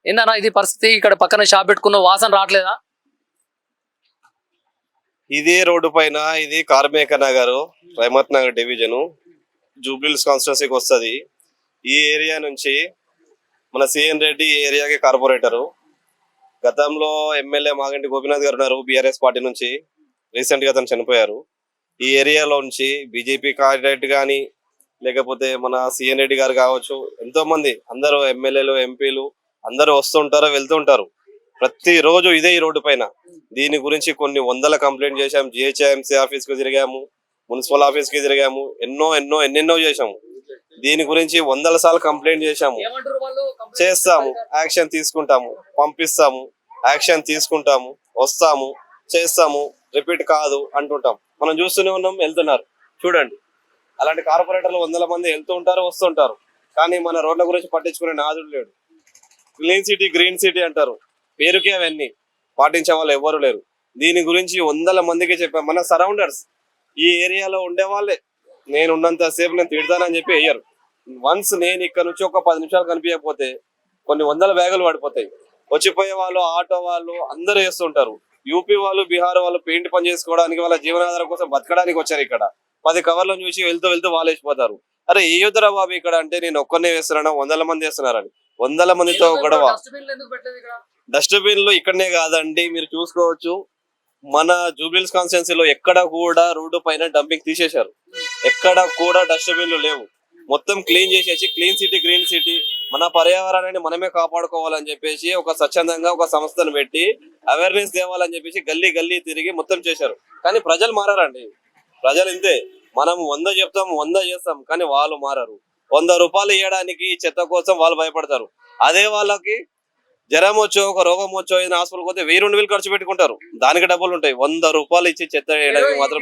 ఏందన్నా ఇది పరిస్థితి? ఇక్కడ పక్కన షాప్ పెట్టుకున్న వాసన రావట్లేదా? ఇదే రోడ్డు పైన ఇది కార్మిక నగర్, రైమత్ నగర్ డివిజన్, జూబ్లీహిల్స్ కాన్స్టిట్యున్సీకి వస్తుంది. ఈ ఏరియా నుంచి మన సిఎన్ రెడ్డి ఈ ఏరియాకి కార్పొరేటరు. గతంలో ఎమ్మెల్యే మాగంటి గోపీనాథ్ గారు ఉన్నారు బీఆర్ఎస్ పార్టీ నుంచి. రీసెంట్ గా అతను చనిపోయారు. ఈ ఏరియాలో నుంచి బీజేపీ క్యాండిడేట్ కానీ లేకపోతే మన సిఎన్ రెడ్డి గారు కావచ్చు, ఎంతో మంది అందరూ ఎమ్మెల్యేలు ఎంపీలు అందరూ వస్తుంటారు వెళ్తుంటారు. ప్రతి రోజు ఇదే ఈ రోడ్డు పైన. దీని గురించి కొన్ని వందల కంప్లైంట్ చేశాము. జిహెచ్ఎంసీ ఆఫీస్ కి తిరిగాము, మున్సిపల్ ఆఫీస్ కి తిరిగాము, ఎన్నెన్నో చేశాము. దీని గురించి వందల సార్లు కంప్లైంట్ చేశాము. చేస్తాము, యాక్షన్ తీసుకుంటాము, పంపిస్తాము, యాక్షన్ తీసుకుంటాము, వస్తాము, చేస్తాము, రిపీట్ కాదు అంటుంటాం. మనం చూస్తూనే ఉన్నాం, వెళ్తున్నారు. చూడండి, అలాంటి కార్పొరేటర్లు వందల మంది వెళ్తూ ఉంటారు వస్తుంటారు. కానీ మన రోడ్ల గురించి పట్టించుకునే నాదుడు లేడు. క్లీన్ సిటీ గ్రీన్ సిటీ అంటారు, పేరుకే అవన్నీ పాటించే వాళ్ళు ఎవరు లేరు. దీని గురించి వందల మందికి చెప్పాం. మన సరౌండర్స్ ఈ ఏరియాలో ఉండే వాళ్ళే నేను ఉన్నంత సేపు నేను తిడతానని చెప్పి వేయరు. వన్స్ నేను ఇక్కడ నుంచి ఒక 10 నిమిషాలు కనిపించకపోతే కొన్ని వందల బ్యాగులు పడిపోతాయి. వచ్చిపోయే వాళ్ళు, ఆటో వాళ్ళు అందరూ వేస్తుంటారు. యూపీ వాళ్ళు, బీహార్ వాళ్ళు పెయింట్ పని చేసుకోవడానికి, వాళ్ళ జీవనాధారం కోసం బతకడానికి వచ్చారు. ఇక్కడ 10 కవర్లను చూసి వెళ్తూ వాళ్ళు వేసిపోతారు. అరే ఏ యుద్ధరా బాబు ఇక్కడ అంటే, నేను ఒక్కనే వేస్తున్నాను, వందల మంది వేస్తున్నారని. వందల మందితో గొడవ. డస్ట్బిన్లు ఇక్కడనే కాదండి, మీరు చూసుకోవచ్చు. మన జూబ్లీహిల్స్ కాన్స్టిట్యున్సీలో ఎక్కడ కూడా రోడ్డు పైన డంపింగ్ తీసేశారు. ఎక్కడ కూడా డస్ట్బిన్లు లేవు. మొత్తం క్లీన్ చేసేసి క్లీన్ సిటీ గ్రీన్ సిటీ, మన పర్యావరణాన్ని మనమే కాపాడుకోవాలని చెప్పేసి ఒక స్వచ్ఛందంగా ఒక సంస్థను పెట్టి అవేర్నెస్ తేవాలని చెప్పేసి గల్లీ గల్లీ తిరిగి మొత్తం చేశారు. కానీ ప్రజలు మారారండి. ప్రజలు ఇంతే, మనం 100 చెప్తాం 100 చేస్తాం, కానీ వాళ్ళు మారరు. 100 రూపాయలు ఇవ్వడానికి చెత్త కోసం వాళ్ళు భయపడతారు. అదే వాళ్ళకి జ్వరం వచ్చో, ఒక రోగం వచ్చో, ఏదైనా హాస్పిటల్ పోతే 1000-2000 ఖర్చు పెట్టుకుంటారు. దానికి డబ్బులు ఉంటాయి. 100 రూపాయలు ఇచ్చి చెత్త వేయడానికి మాత్రం